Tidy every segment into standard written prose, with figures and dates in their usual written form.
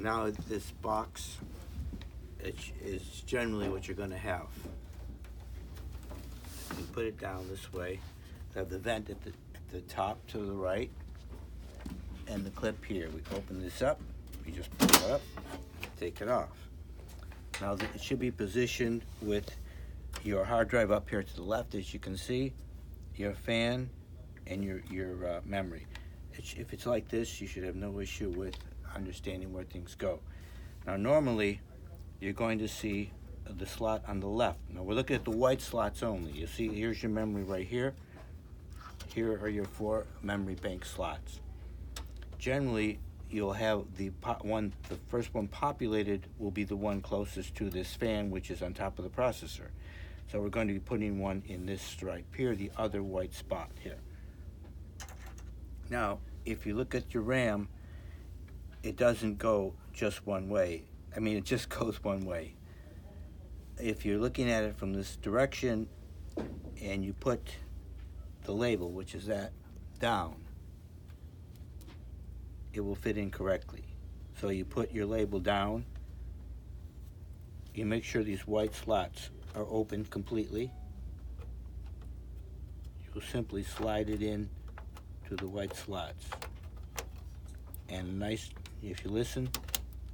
Now this box is generally what you're going to have. You put it down this way. You have the vent at the top to the right, and the clip here. We open this up. You just pull it up, take it off. Now it should be positioned with your hard drive up here to the left, as you can see, your fan, and your memory. If it's like this, you should have no issue with understanding where things go. Now normally, you're going to see the slot on the left. Now we're looking at the white slots only. You see, here's your memory right here. Here are your 4 memory bank slots. Generally, you'll have the first one populated will be the one closest to this fan, which is on top of the processor. So we're going to be putting one in this stripe here, the other white spot here. Now, if you look at your RAM, it doesn't go just one way. I mean, it just goes one way. If you're looking at it from this direction and you put the label, which is that, down, it will fit in correctly. So you put your label down, you make sure these white slots are open completely. You'll simply slide it in to the white slots. And nice, if you listen,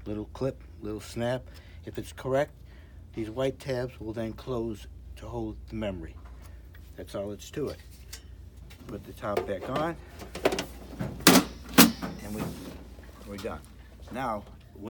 little clip, little snap. If it's correct, these white tabs will then close to hold the memory. That's all it's to it. Put the top back on, and we're done. Now,